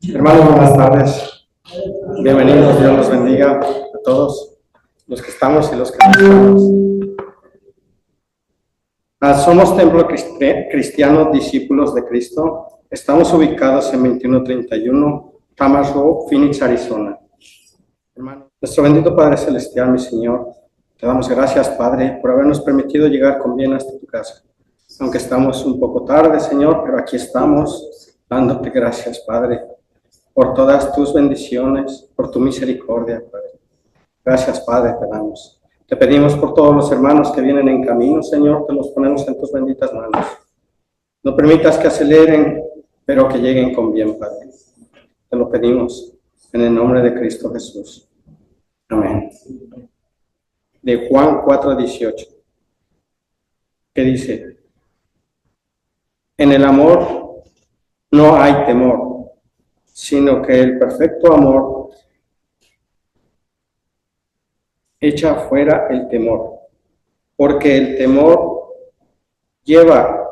Hermanos, buenas tardes. Bienvenidos, Dios los bendiga a todos los que estamos y los que no estamos. Somos Templo Cristiano, discípulos de Cristo. Estamos ubicados en 2131 Thomas Road, Phoenix, Arizona. Hermanos, nuestro bendito Padre Celestial, mi Señor, te damos gracias, Padre, por habernos permitido llegar con bien hasta tu casa. Aunque estamos un poco tarde, Señor, pero aquí estamos dándote gracias, Padre, por todas tus bendiciones, por tu misericordia, Padre. Gracias, Padre, te damos. Te pedimos por todos los hermanos que vienen en camino, Señor, te los ponemos en tus benditas manos. No permitas que aceleren, pero que lleguen con bien, Padre. Te lo pedimos en el nombre de Cristo Jesús. Amén. De Juan 4:18, que dice: en el amor no hay temor, sino que el perfecto amor echa fuera el temor, porque el temor lleva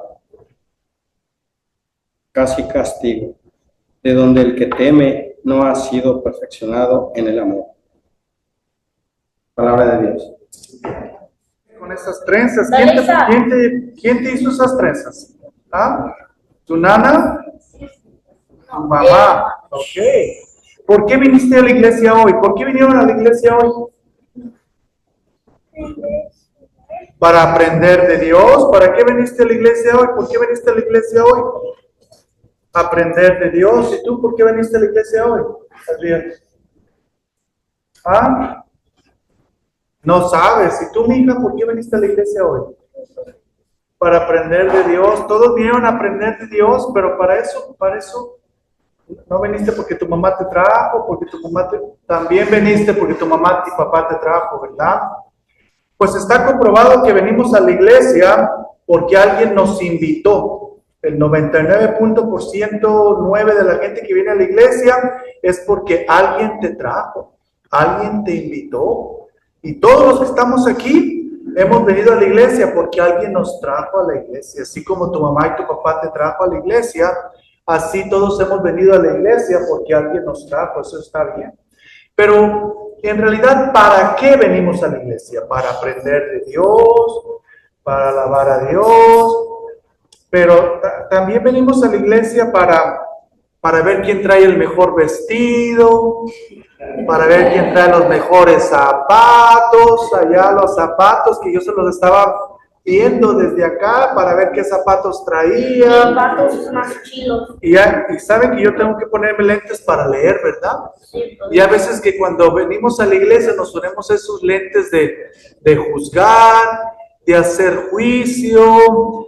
casi castigo, de donde el que teme no ha sido perfeccionado en el amor. Palabra de Dios. Con esas trenzas, ¿quién te hizo esas trenzas? ¿Ah? ¿Tu nana? ¿Tu mamá? Ok. ¿Por qué viniste a la iglesia hoy? ¿Por qué vinieron a la iglesia hoy? Para aprender de Dios. ¿Para qué viniste a la iglesia hoy? ¿Por qué viniste a la iglesia hoy? Aprender de Dios. ¿Y tú por qué viniste a la iglesia hoy, Adrián? ¿Ah? No sabes. ¿Y tú, mija, por qué viniste a la iglesia hoy? Para aprender de Dios. Todos vinieron a aprender de Dios, pero para eso no viniste porque tu mamá te trajo, también viniste porque tu mamá y papá te trajo, ¿verdad? Pues está comprobado que venimos a la iglesia porque alguien nos invitó. El 99.9% de la gente que viene a la iglesia es porque alguien te trajo, alguien te invitó. Y todos los que estamos aquí hemos venido a la iglesia porque alguien nos trajo a la iglesia. Así como tu mamá y tu papá te trajo a la iglesia, así todos hemos venido a la iglesia porque alguien nos trajo. Eso está bien. Pero en realidad, ¿para qué venimos a la iglesia? Para aprender de Dios, para alabar a Dios. Pero también venimos a la iglesia para ver quién trae el mejor vestido, para ver quién trae los mejores zapatos, allá los zapatos que yo se los estaba viendo desde acá, para ver qué zapatos traía. Los zapatos más chidos. Y saben que yo tengo que ponerme lentes para leer, ¿verdad? Sí, pues. Y a veces que cuando venimos a la iglesia nos ponemos esos lentes de juzgar, de hacer juicio,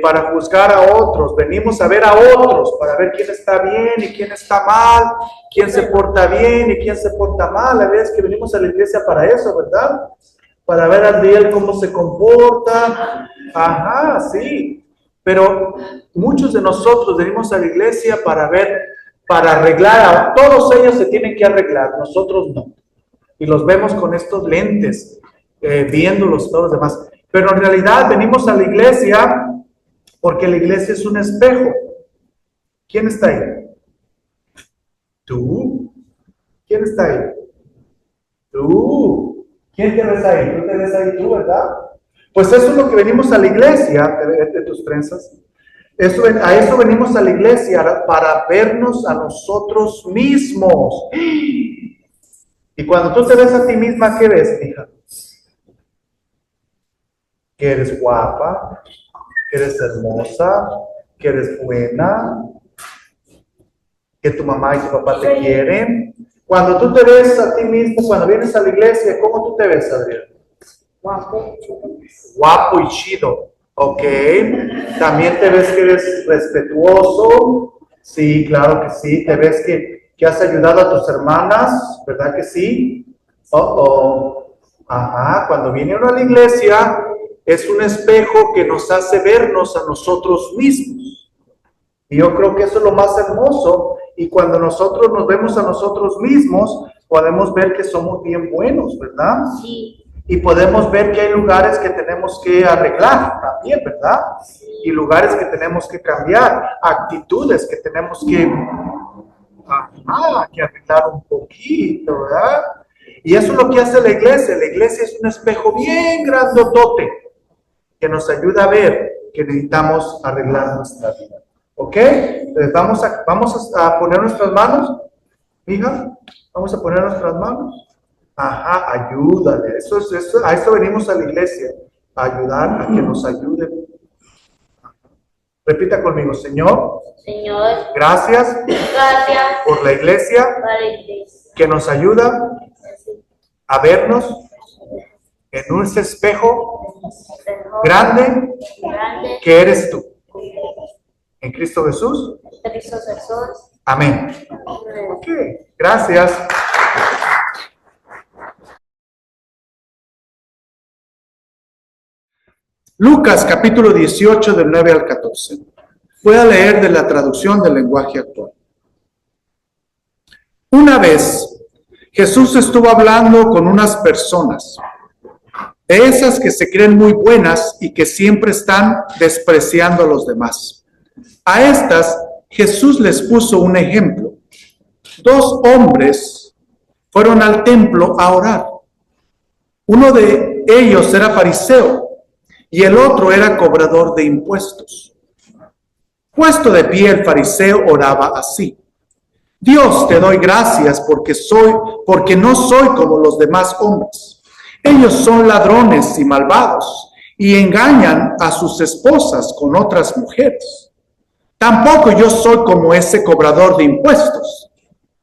para juzgar a otros. Venimos a ver a otros, para ver quién está bien y quién está mal, quién se porta bien y quién se porta mal. A veces que venimos a la iglesia para eso, ¿verdad? Para ver a Adriel cómo se comporta. Ajá, sí. Pero muchos de nosotros venimos a la iglesia para arreglar. Todos ellos se tienen que arreglar, nosotros no. Y los vemos con estos lentes, viéndolos todos los demás. Pero en realidad venimos a la iglesia porque la iglesia es un espejo. ¿Quién está ahí? ¿Tú? ¿Quién está ahí? ¿Tú? ¿Quién te ves ahí? ¿Tú te ves ahí tú, verdad? Pues eso es lo que venimos a la iglesia, de tus trenzas. A eso venimos a la iglesia, para vernos a nosotros mismos. Y cuando tú te ves a ti misma, ¿qué ves, hija? Que eres guapa, que eres hermosa, que eres buena, que tu mamá y tu papá te quieren. Cuando tú te ves a ti mismo, cuando vienes a la iglesia, ¿cómo tú te ves, Adrián? Guapo. Guapo y chido, ok. También te ves que eres respetuoso, sí, claro que sí. Te ves que has ayudado a tus hermanas, ¿verdad que sí? Ajá, cuando viene uno a la iglesia, es un espejo que nos hace vernos a nosotros mismos. Y yo creo que eso es lo más hermoso. Y cuando nosotros nos vemos a nosotros mismos, podemos ver que somos bien buenos, ¿verdad? Sí. Y podemos ver que hay lugares que tenemos que arreglar también, ¿verdad? Sí. Y lugares que tenemos que cambiar, actitudes que tenemos que que arreglar un poquito, ¿verdad? Y eso es lo que hace la iglesia. La iglesia es un espejo bien grandotote que nos ayuda a ver que necesitamos arreglar nuestra vida. ¿Ok? Entonces vamos a poner nuestras manos. Hija, vamos a poner nuestras manos. Ayúdale. A eso venimos a la iglesia. A ayudar, a que nos ayuden. Repita conmigo, Señor. Señor, Gracias gracias por la iglesia por la iglesia. que nos ayuda a vernos en un espejo grande Grande. que eres tú. En Cristo Jesús. Cristo Jesús. Amén. Ok, gracias. Lucas capítulo 18 del 9 al 14. Voy a leer de la traducción del lenguaje actual. Una vez Jesús estuvo hablando con unas personas, de esas que se creen muy buenas y que siempre están despreciando a los demás. A estas Jesús les puso un ejemplo. 2 hombres fueron al templo a orar. Uno de ellos era fariseo y el otro era cobrador de impuestos. Puesto de pie, el fariseo oraba así: Dios, te doy gracias porque no soy como los demás hombres. Ellos son ladrones y malvados y engañan a sus esposas con otras mujeres. Tampoco yo soy como ese cobrador de impuestos.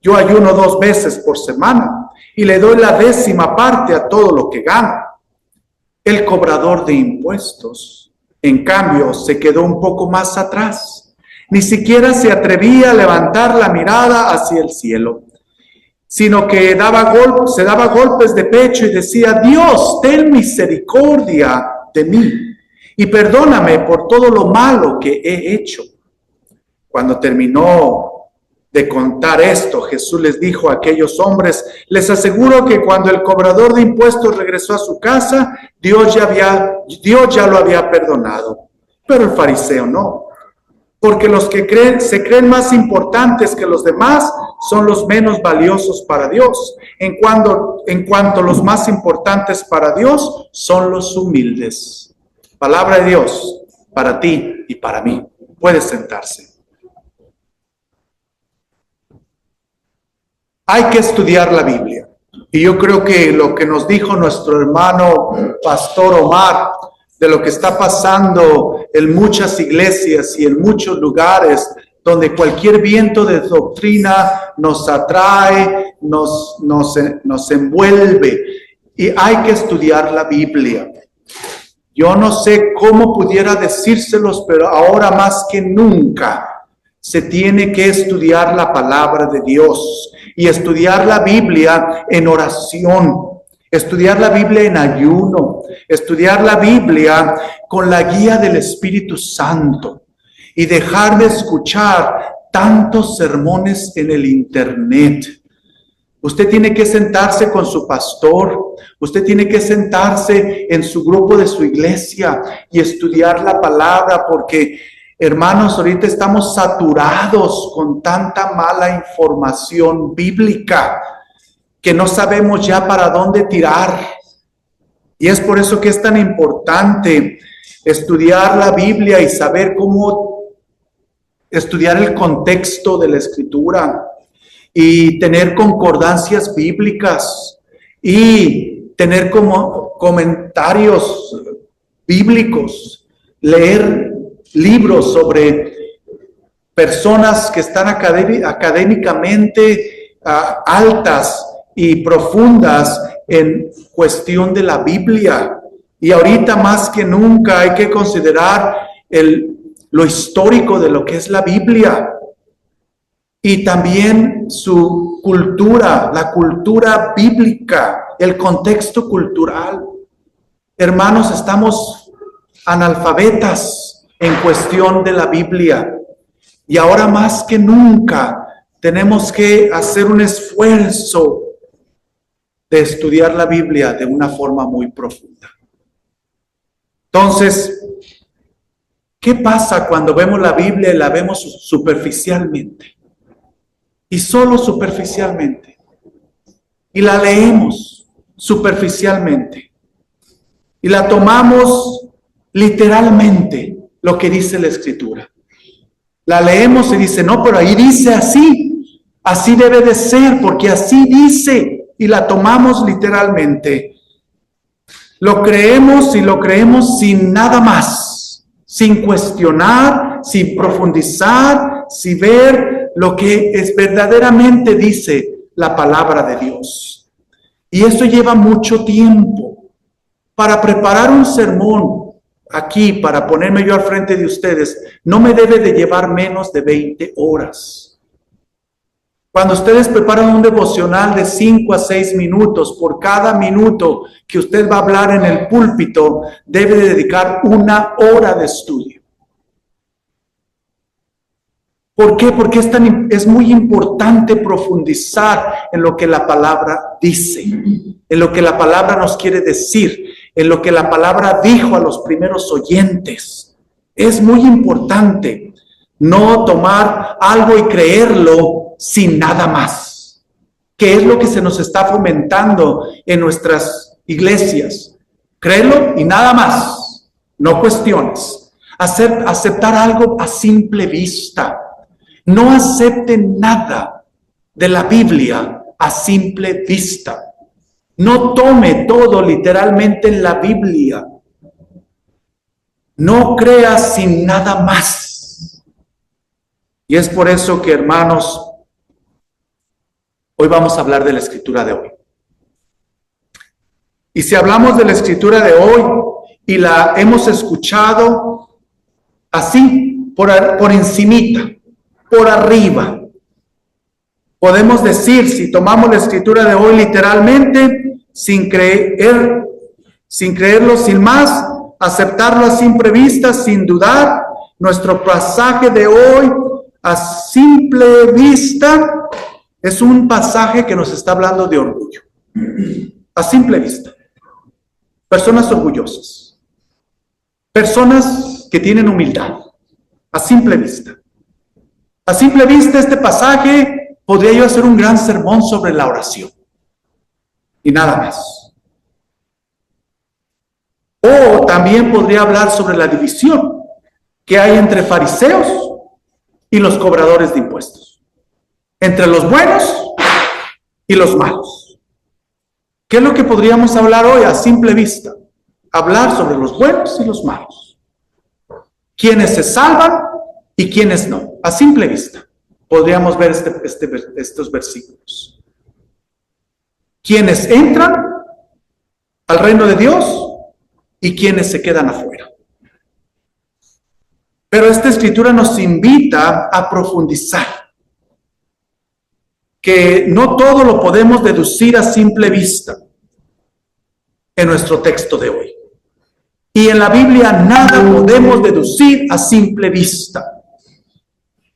Yo ayuno 2 veces por semana y le doy la 10ª parte a todo lo que gano. El cobrador de impuestos, en cambio, se quedó un poco más atrás. Ni siquiera se atrevía a levantar la mirada hacia el cielo, sino que se daba golpes de pecho y decía: Dios, ten misericordia de mí y perdóname por todo lo malo que he hecho. Cuando terminó de contar esto, Jesús les dijo a aquellos hombres: les aseguro que cuando el cobrador de impuestos regresó a su casa, Dios ya lo había perdonado, pero el fariseo no. Porque los que se creen más importantes que los demás son los menos valiosos para Dios, en cuanto los más importantes para Dios son los humildes. Palabra de Dios para ti y para mí. Puede sentarse. Hay que estudiar la Biblia. Y yo creo que lo que nos dijo nuestro hermano Pastor Omar, de lo que está pasando en muchas iglesias y en muchos lugares, donde cualquier viento de doctrina nos atrae, nos envuelve. Y hay que estudiar la Biblia. Yo no sé cómo pudiera decírselos, pero ahora más que nunca se tiene que estudiar la palabra de Dios y estudiar la Biblia en oración. Estudiar la Biblia en ayuno, estudiar la Biblia con la guía del Espíritu Santo y dejar de escuchar tantos sermones en el internet. Usted tiene que sentarse con su pastor, usted tiene que sentarse en su grupo de su iglesia y estudiar la palabra, porque, hermanos, ahorita estamos saturados con tanta mala información bíblica que no sabemos ya para dónde tirar. Y es por eso que es tan importante estudiar la Biblia y saber cómo estudiar el contexto de la Escritura y tener concordancias bíblicas y tener como comentarios bíblicos, leer libros sobre personas que están académicamente altas y profundas en cuestión de la Biblia. Y ahorita más que nunca hay que considerar lo histórico de lo que es la Biblia y también su cultura, la cultura bíblica, el contexto cultural. Hermanos, estamos analfabetas en cuestión de la Biblia y ahora más que nunca tenemos que hacer un esfuerzo de estudiar la Biblia de una forma muy profunda. Entonces, ¿qué pasa cuando vemos la Biblia y la vemos superficialmente? y solo superficialmente. Y la leemos superficialmente. Y la tomamos literalmente, lo que dice la Escritura. La leemos y dice, no, pero ahí dice así. Así debe de ser, porque así dice. Y la tomamos literalmente. Lo creemos y lo creemos sin nada más. Sin cuestionar, sin profundizar, sin ver lo que es verdaderamente dice la palabra de Dios. Y eso lleva mucho tiempo. Para preparar un sermón aquí, para ponerme yo al frente de ustedes, no me debe de llevar menos de 20 horas. Cuando ustedes preparan un devocional de 5 a 6 minutos, por cada minuto que usted va a hablar en el púlpito, debe de dedicar 1 hora de estudio. ¿Por qué? Porque es muy importante profundizar en lo que la palabra dice, en lo que la palabra nos quiere decir, en lo que la palabra dijo a los primeros oyentes. Es muy importante no tomar algo y creerlo sin nada más, que es lo que se nos está fomentando en nuestras iglesias. Créelo y nada más, no cuestiones. Aceptar algo a simple vista. No acepten nada de la Biblia a simple vista. No tome todo literalmente en la Biblia. No crea sin nada más. Y es por eso que, hermanos, hoy vamos a hablar de la Escritura de hoy. Y si hablamos de la Escritura de hoy y la hemos escuchado así, por encimita, por arriba, podemos decir, si tomamos la Escritura de hoy literalmente, sin creerlo, sin más, aceptarlo a simple vista, sin dudar, nuestro pasaje de hoy a simple vista es un pasaje que nos está hablando de orgullo. A simple vista. Personas orgullosas. Personas que tienen humildad. A simple vista. A simple vista, este pasaje podría yo hacer un gran sermón sobre la oración. Y nada más. O también podría hablar sobre la división que hay entre fariseos y los cobradores de impuestos. Entre los buenos y los malos. ¿Qué es lo que podríamos hablar hoy a simple vista? Hablar sobre los buenos y los malos. Quienes se salvan y quienes no. A simple vista podríamos ver estos versículos. Quienes entran al reino de Dios y quienes se quedan afuera. Pero esta Escritura nos invita a profundizar. Que no todo lo podemos deducir a simple vista en nuestro texto de hoy. Y en la Biblia nada podemos deducir a simple vista.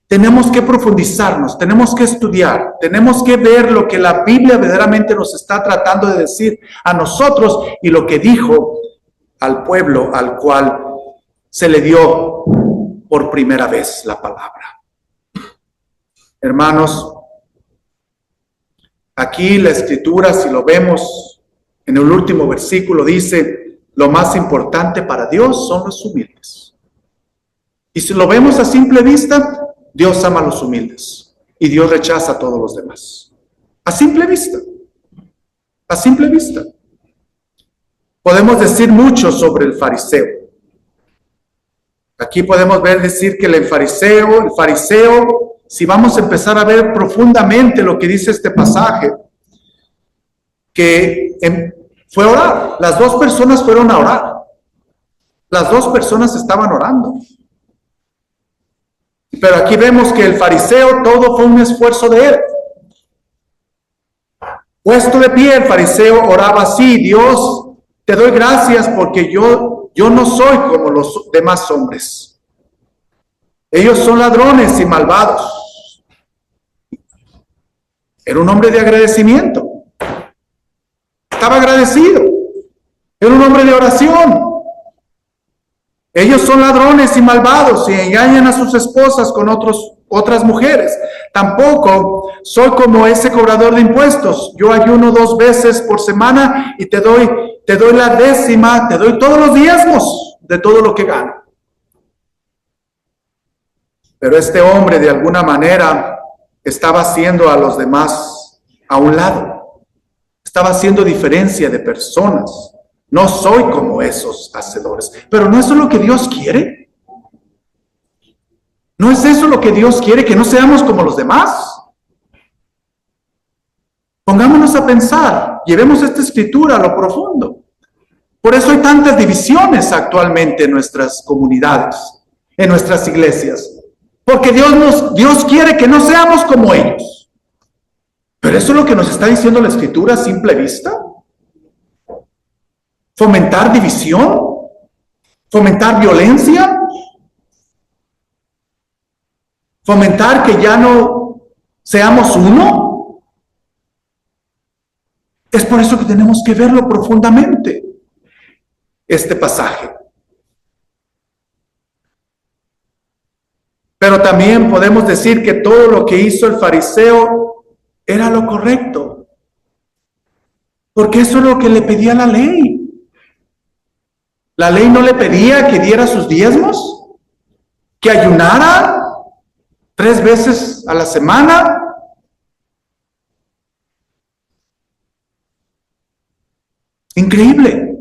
Tenemos que profundizarnos, tenemos que estudiar, tenemos que ver lo que la Biblia verdaderamente nos está tratando de decir a nosotros y lo que dijo al pueblo al cual se le dio por primera vez la palabra. Hermanos, aquí la Escritura, si lo vemos en el último versículo, dice, lo más importante para Dios son los humildes. Y si lo vemos a simple vista, Dios ama a los humildes y Dios rechaza a todos los demás. A simple vista. A simple vista. Podemos decir mucho sobre el fariseo. Aquí podemos decir que el fariseo, si vamos a empezar a ver profundamente lo que dice este pasaje, que fue a orar. Las dos personas fueron a orar. Las dos personas estaban orando. Pero aquí vemos que el fariseo, todo fue un esfuerzo de él. Puesto de pie, el fariseo oraba así: Dios, te doy gracias porque yo no soy como los demás hombres. Ellos son ladrones y malvados. Era un hombre de agradecimiento. Estaba agradecido. Era un hombre de oración. Ellos son ladrones y malvados y engañan a sus esposas con otros otras mujeres. Tampoco soy como ese cobrador de impuestos. Yo ayuno 2 veces por semana y te doy la décima, te doy todos los diezmos de todo lo que gano. Pero este hombre de alguna manera estaba haciendo a los demás a un lado. Estaba haciendo diferencia de personas. No soy como esos hacedores. Pero ¿no es eso lo que Dios quiere? ¿No es eso lo que Dios quiere? Que no seamos como los demás. Pongámonos a pensar. Llevemos esta escritura a lo profundo. Por eso hay tantas divisiones actualmente en nuestras comunidades, en nuestras iglesias. Porque Dios quiere que no seamos como ellos. Pero eso es lo que nos está diciendo la escritura a simple vista. Fomentar división, fomentar violencia, fomentar que ya no seamos uno. Es por eso que tenemos que verlo profundamente, este pasaje. Pero también podemos decir que todo lo que hizo el fariseo era lo correcto, porque eso es lo que le pedía la ley. La ley no le pedía que diera sus diezmos, que ayunara 3 veces a la semana. Increíble.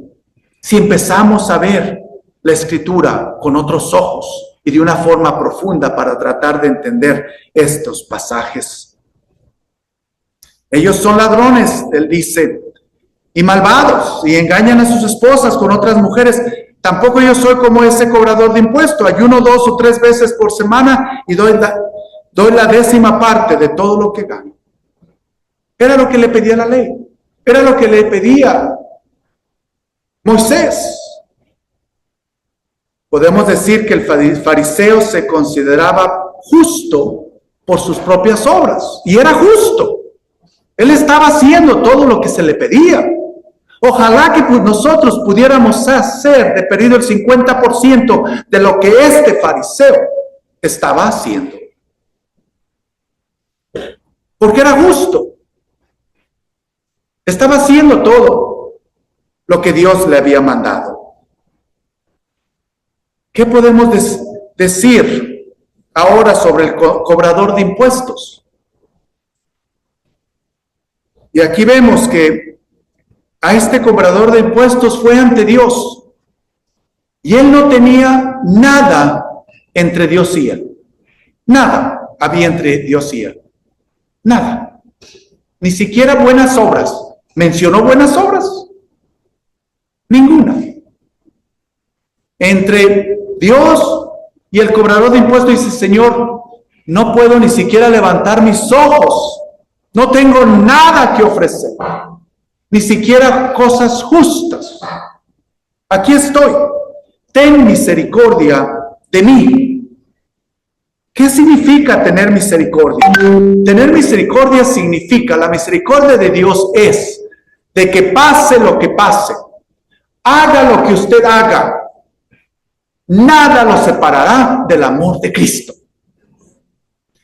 Si empezamos a ver la escritura con otros ojos y de una forma profunda para tratar de entender estos pasajes. Ellos son ladrones, él dice, y malvados, y engañan a sus esposas con otras mujeres. Tampoco yo soy como ese cobrador de impuestos. Ayuno 2 o 3 veces por semana y doy la décima parte de todo lo que gano. Era lo que le pedía la ley. Era lo que le pedía Moisés. Podemos decir que el fariseo se consideraba justo por sus propias obras. Y era justo. Él estaba haciendo todo lo que se le pedía. Ojalá que nosotros pudiéramos hacer de perdido el 50% de lo que este fariseo estaba haciendo. Porque era justo. Estaba haciendo todo lo que Dios le había mandado. ¿Qué podemos decir ahora sobre el cobrador de impuestos? Y aquí vemos que a este cobrador de impuestos fue ante Dios. Y él no tenía nada entre Dios y él. Nada había entre Dios y él. Nada. Ni siquiera buenas obras. ¿Mencionó buenas obras? Ninguna. Entre Dios y el cobrador de impuestos dice, Señor, no puedo ni siquiera levantar mis ojos. No tengo nada que ofrecer. Ni siquiera cosas justas. Aquí estoy. Ten misericordia de mí. ¿Qué significa tener misericordia? Tener misericordia significa, la misericordia de Dios es de que pase lo que pase, haga lo que usted haga, nada lo separará del amor de Cristo.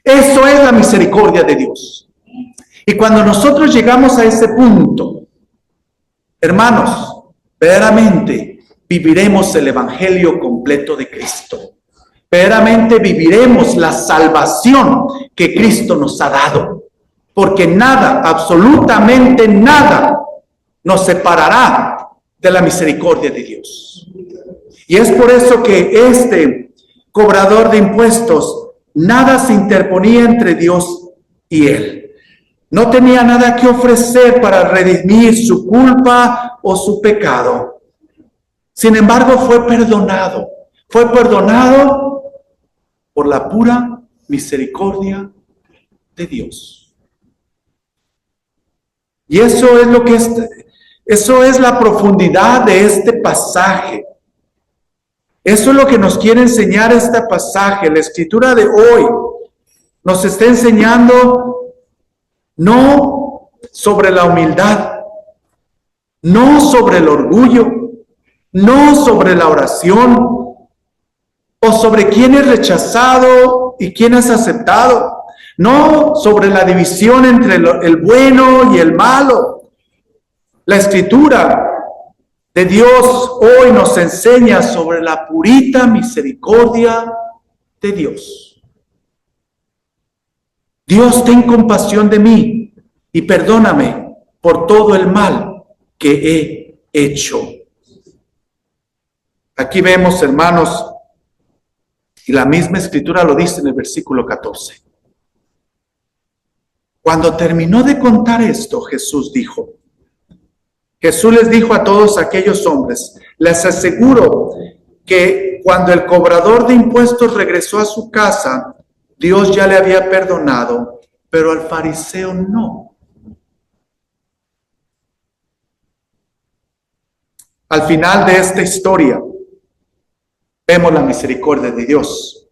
Eso es la misericordia de Dios. Y cuando nosotros llegamos a ese punto, hermanos, verdaderamente viviremos el evangelio completo de Cristo. Verdaderamente viviremos la salvación que Cristo nos ha dado. Porque nada, absolutamente nada, nos separará de la misericordia de Dios. Y es por eso que este cobrador de impuestos, nada se interponía entre Dios y él. No tenía nada que ofrecer para redimir su culpa o su pecado. Sin embargo, fue perdonado. Fue perdonado por la pura misericordia de Dios. Y eso es lo que eso es la profundidad de este pasaje. Eso es lo que nos quiere enseñar este pasaje. La escritura de hoy nos está enseñando no sobre la humildad, no sobre el orgullo, no sobre la oración, o sobre quién es rechazado y quién has aceptado. No sobre la división entre el bueno y el malo. La Escritura de Dios hoy nos enseña sobre la purita misericordia de Dios. Dios, ten compasión de mí y perdóname por todo el mal que he hecho. Aquí vemos, hermanos, y la misma Escritura lo dice en el versículo 14. Cuando terminó de contar esto, Jesús les dijo a todos aquellos hombres, les aseguro que cuando el cobrador de impuestos regresó a su casa, Dios ya le había perdonado, pero al fariseo no. Al final de esta historia, vemos la misericordia de Dios,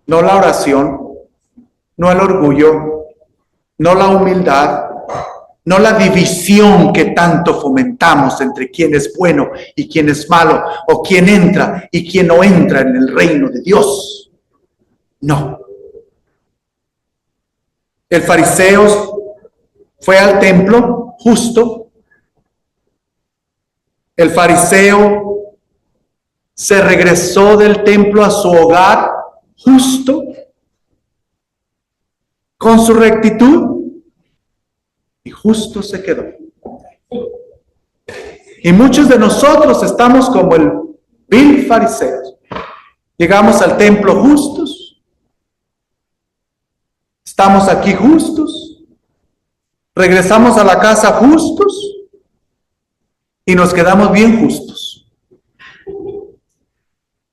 no la oración, no el orgullo, no la humildad, no la división que tanto fomentamos entre quién es bueno y quién es malo, o quién entra y quién no entra en el reino de Dios. No. El fariseo fue al templo justo. El fariseo se regresó del templo a su hogar justo, con su rectitud, y justo se quedó. Y muchos de nosotros estamos como el vil fariseo. Llegamos al templo justos, estamos aquí justos, regresamos a la casa justos y nos quedamos bien justos.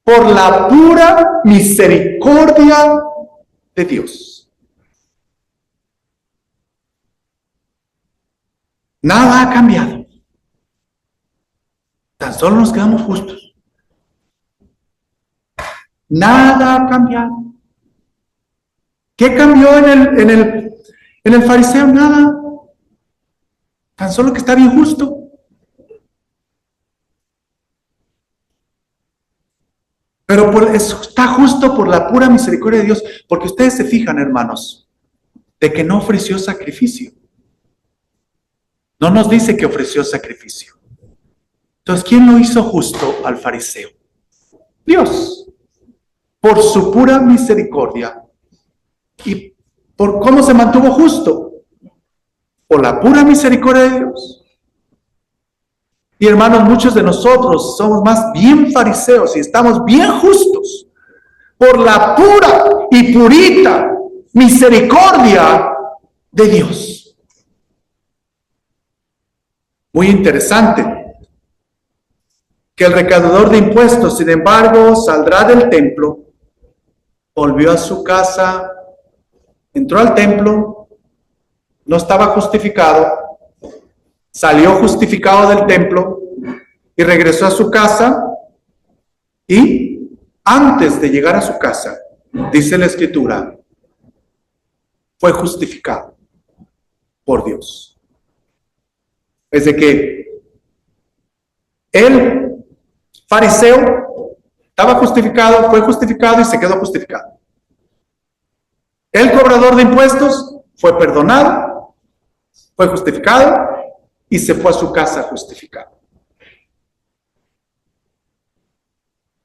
Por la pura misericordia de Dios. Nada ha cambiado. Tan solo nos quedamos justos. Nada ha cambiado. ¿Qué cambió en el fariseo? Nada. Tan solo que está bien justo. Pero está justo por la pura misericordia de Dios. Porque ustedes se fijan, hermanos, de que no ofreció sacrificio. No nos dice que ofreció sacrificio. Entonces, ¿quién lo hizo justo al fariseo? Dios. Por su pura misericordia. ¿Y por cómo se mantuvo justo? Por la pura misericordia de Dios. Y hermanos, muchos de nosotros somos más bien fariseos y estamos bien justos por la pura y purita misericordia de Dios. Muy interesante que el recaudador de impuestos, sin embargo, saldrá del templo, volvió a su casa, entró al templo, no estaba justificado, salió justificado del templo y regresó a su casa, y antes de llegar a su casa, dice la Escritura, fue justificado por Dios. Es de que el fariseo estaba justificado, fue justificado y se quedó justificado. El cobrador de impuestos fue perdonado, fue justificado y se fue a su casa justificado.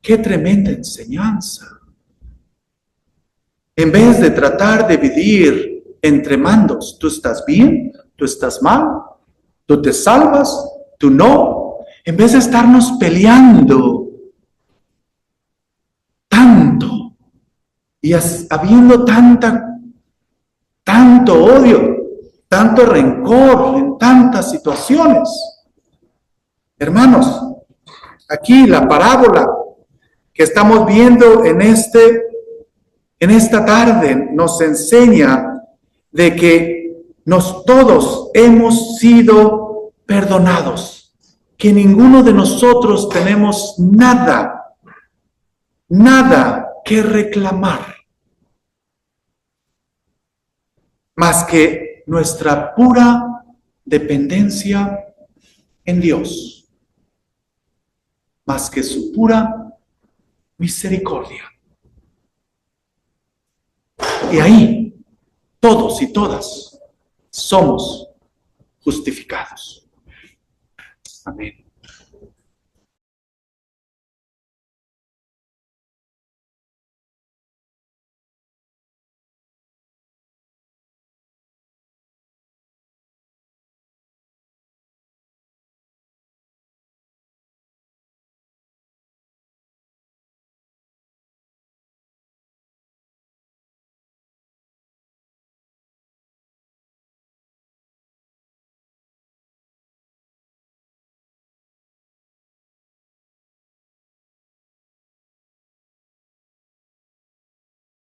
¡Qué tremenda enseñanza! En vez de tratar de dividir entre mandos, tú estás bien, tú estás mal, tú te salvas, tú no. En vez de estarnos peleando tanto y habiendo tanto odio, tanto rencor en tantas situaciones. Hermanos, aquí la parábola que estamos viendo en esta tarde nos enseña de que todos hemos sido perdonados, que ninguno de nosotros tenemos nada que reclamar, más que nuestra pura dependencia en Dios, más que su pura misericordia. Y ahí, todos y todas somos justificados. Amén.